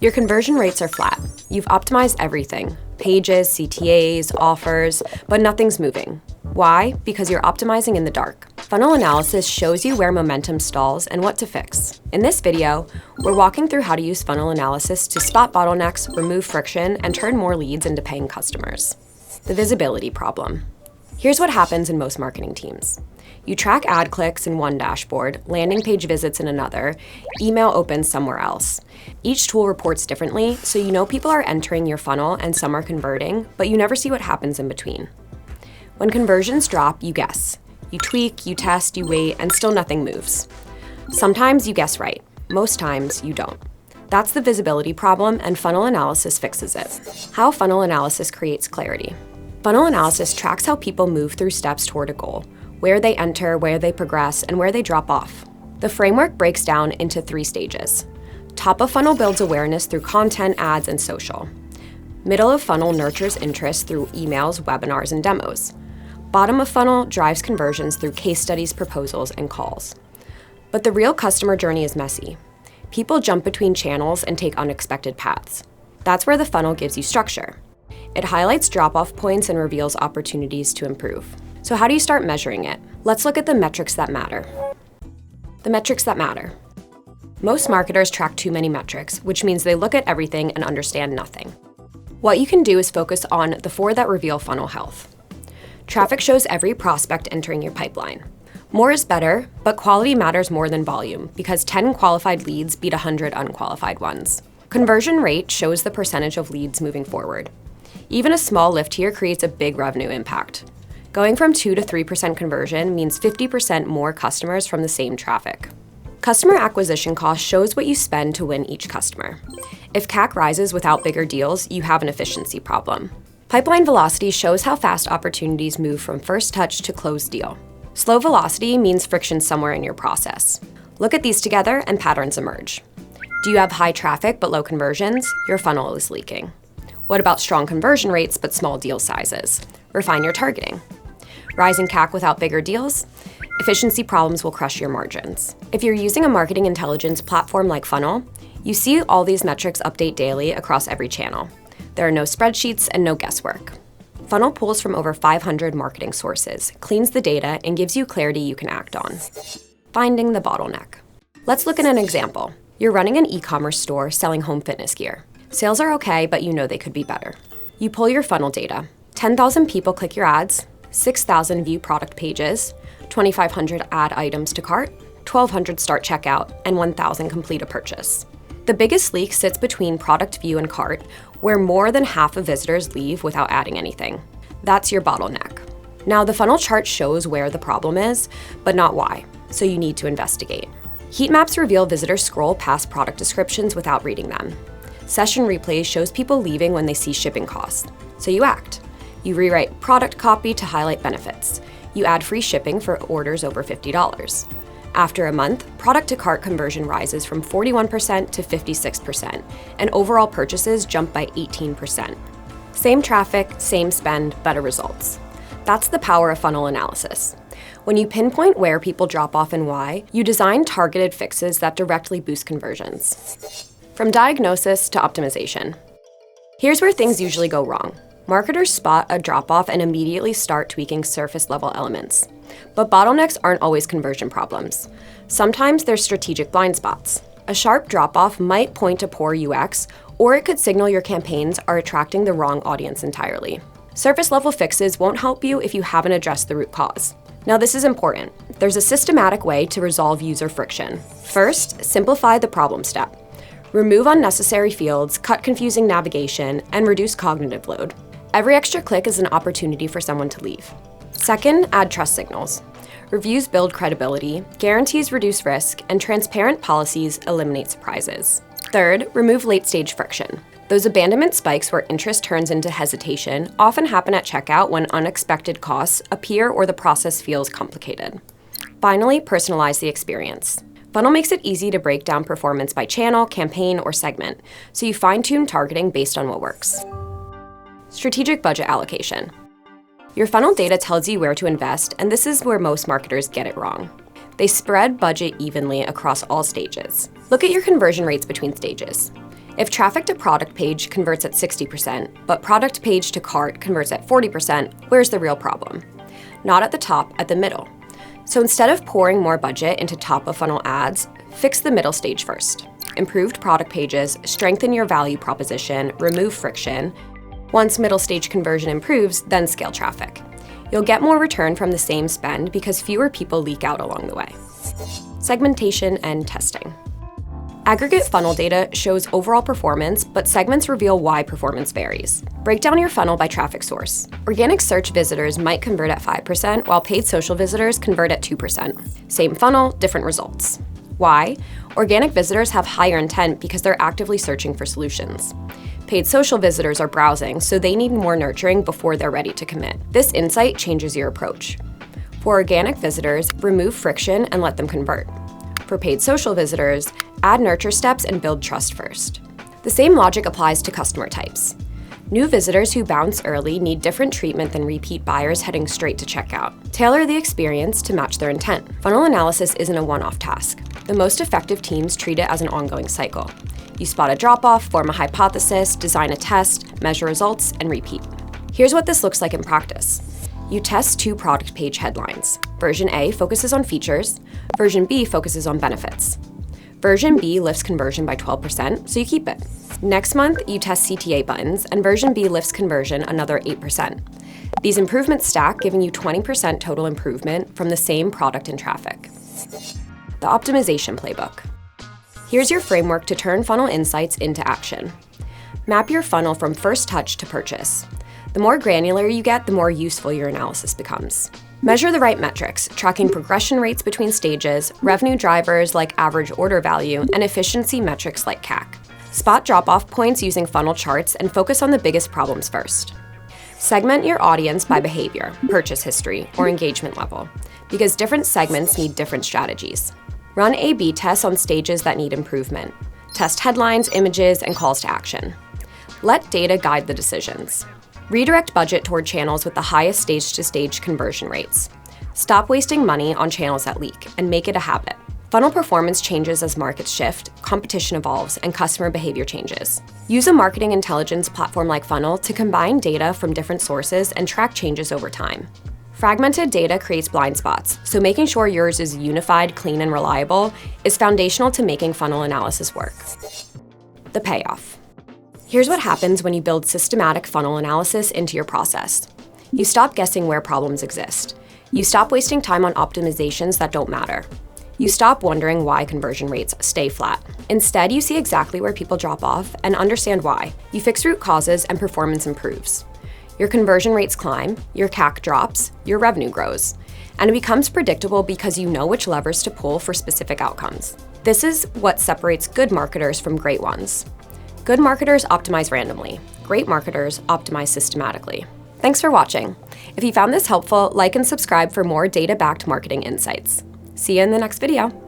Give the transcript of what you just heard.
Your conversion rates are flat. You've optimized everything: pages, CTAs, offers, but nothing's moving. Why? Because you're optimizing in the dark. Funnel analysis shows you where momentum stalls and what to fix. In this video, we're walking through how to use funnel analysis to spot bottlenecks, remove friction, and turn more leads into paying customers. The visibility problem. Here's what happens in most marketing teams. You track ad clicks in one dashboard, landing page visits in another, email opens somewhere else. Each tool reports differently, so you know people are entering your funnel and some are converting, but you never see what happens in between. When conversions drop, you guess. You tweak, you test, you wait, and still nothing moves. Sometimes you guess right. Most times you don't. That's the visibility problem, and funnel analysis fixes it. How funnel analysis creates clarity. Funnel analysis tracks how people move through steps toward a goal: where they enter, where they progress, and where they drop off. The framework breaks down into 3 stages. Top of funnel builds awareness through content, ads, and social. Middle of funnel nurtures interest through emails, webinars, and demos. Bottom of funnel drives conversions through case studies, proposals, and calls. But the real customer journey is messy. People jump between channels and take unexpected paths. That's where the funnel gives you structure. It highlights drop-off points and reveals opportunities to improve. So how do you start measuring it? Let's look at the metrics that matter. The metrics that matter. Most marketers track too many metrics, which means they look at everything and understand nothing. What you can do is focus on the 4 that reveal funnel health. Traffic shows every prospect entering your pipeline. More is better, but quality matters more than volume because 10 qualified leads beat 100 unqualified ones. Conversion rate shows the percentage of leads moving forward. Even a small lift here creates a big revenue impact. Going from 2 to 3% conversion means 50% more customers from the same traffic. Customer acquisition cost shows what you spend to win each customer. If CAC rises without bigger deals, you have an efficiency problem. Pipeline velocity shows how fast opportunities move from first touch to closed deal. Slow velocity means friction somewhere in your process. Look at these together and patterns emerge. Do you have high traffic but low conversions? Your funnel is leaking. What about strong conversion rates but small deal sizes? Refine your targeting. Rising CAC without bigger deals? Efficiency problems will crush your margins. If you're using a marketing intelligence platform like Funnel, you see all these metrics update daily across every channel. There are no spreadsheets and no guesswork. Funnel pulls from over 500 marketing sources, cleans the data, and gives you clarity you can act on. Finding the bottleneck. Let's look at an example. You're running an e-commerce store selling home fitness gear. Sales are okay, but you know they could be better. You pull your funnel data. 10,000 people click your ads, 6,000 view product pages, 2,500 add items to cart, 1,200 start checkout, and 1,000 complete a purchase. The biggest leak sits between product view and cart, where more than half of visitors leave without adding anything. That's your bottleneck. Now, the funnel chart shows where the problem is, but not why, so you need to investigate. Heat maps reveal visitors scroll past product descriptions without reading them. Session replays shows people leaving when they see shipping costs, so you act. You rewrite product copy to highlight benefits. You add free shipping for orders over $50. After a month, product to cart conversion rises from 41% to 56%, and overall purchases jump by 18%. Same traffic, same spend, better results. That's the power of funnel analysis. When you pinpoint where people drop off and why, you design targeted fixes that directly boost conversions. From diagnosis to optimization. Here's where things usually go wrong. Marketers spot a drop-off and immediately start tweaking surface-level elements. But bottlenecks aren't always conversion problems. Sometimes they're strategic blind spots. A sharp drop-off might point to poor UX, or it could signal your campaigns are attracting the wrong audience entirely. Surface-level fixes won't help you if you haven't addressed the root cause. Now, this is important. There's a systematic way to resolve user friction. First, simplify the problem step. Remove unnecessary fields, cut confusing navigation, and reduce cognitive load. Every extra click is an opportunity for someone to leave. Second, add trust signals. Reviews build credibility, guarantees reduce risk, and transparent policies eliminate surprises. Third, remove late-stage friction. Those abandonment spikes where interest turns into hesitation often happen at checkout when unexpected costs appear or the process feels complicated. Finally, personalize the experience. Funnel makes it easy to break down performance by channel, campaign, or segment, so you fine-tune targeting based on what works. Strategic budget allocation. Your funnel data tells you where to invest, and this is where most marketers get it wrong. They spread budget evenly across all stages. Look at your conversion rates between stages. If traffic to product page converts at 60%, but product page to cart converts at 40%, where's the real problem? Not at the top, at the middle. So instead of pouring more budget into top-of-funnel ads, fix the middle stage first. Improved product pages, strengthen your value proposition, remove friction. Once middle stage conversion improves, then scale traffic. You'll get more return from the same spend because fewer people leak out along the way. Segmentation and testing. Aggregate funnel data shows overall performance, but segments reveal why performance varies. Break down your funnel by traffic source. Organic search visitors might convert at 5%, while paid social visitors convert at 2%. Same funnel, different results. Why? Organic visitors have higher intent because they're actively searching for solutions. Paid social visitors are browsing, so they need more nurturing before they're ready to commit. This insight changes your approach. For organic visitors, remove friction and let them convert. For paid social visitors, add nurture steps and build trust first. The same logic applies to customer types. New visitors who bounce early need different treatment than repeat buyers heading straight to checkout. Tailor the experience to match their intent. Funnel analysis isn't a one-off task. The most effective teams treat it as an ongoing cycle. You spot a drop-off, form a hypothesis, design a test, measure results, and repeat. Here's what this looks like in practice. You test 2 product page headlines. Version A focuses on features, version B focuses on benefits. Version B lifts conversion by 12%, so you keep it. Next month, you test CTA buttons, and version B lifts conversion another 8%. These improvements stack, giving you 20% total improvement from the same product and traffic. The optimization playbook. Here's your framework to turn funnel insights into action. Map your funnel from first touch to purchase. The more granular you get, the more useful your analysis becomes. Measure the right metrics, tracking progression rates between stages, revenue drivers like average order value, and efficiency metrics like CAC. Spot drop-off points using funnel charts and focus on the biggest problems first. Segment your audience by behavior, purchase history, or engagement level, because different segments need different strategies. Run A/B tests on stages that need improvement. Test headlines, images, and calls to action. Let data guide the decisions. Redirect budget toward channels with the highest stage-to-stage conversion rates. Stop wasting money on channels that leak, and make it a habit. Funnel performance changes as markets shift, competition evolves, and customer behavior changes. Use a marketing intelligence platform like Funnel to combine data from different sources and track changes over time. Fragmented data creates blind spots, so making sure yours is unified, clean, and reliable is foundational to making funnel analysis work. The payoff. Here's what happens when you build systematic funnel analysis into your process. You stop guessing where problems exist. You stop wasting time on optimizations that don't matter. You stop wondering why conversion rates stay flat. Instead, you see exactly where people drop off and understand why. You fix root causes and performance improves. Your conversion rates climb, your CAC drops, your revenue grows, and it becomes predictable because you know which levers to pull for specific outcomes. This is what separates good marketers from great ones. Good marketers optimize randomly. Great marketers optimize systematically. Thanks for watching. If you found this helpful, like and subscribe for more data-backed marketing insights. See you in the next video.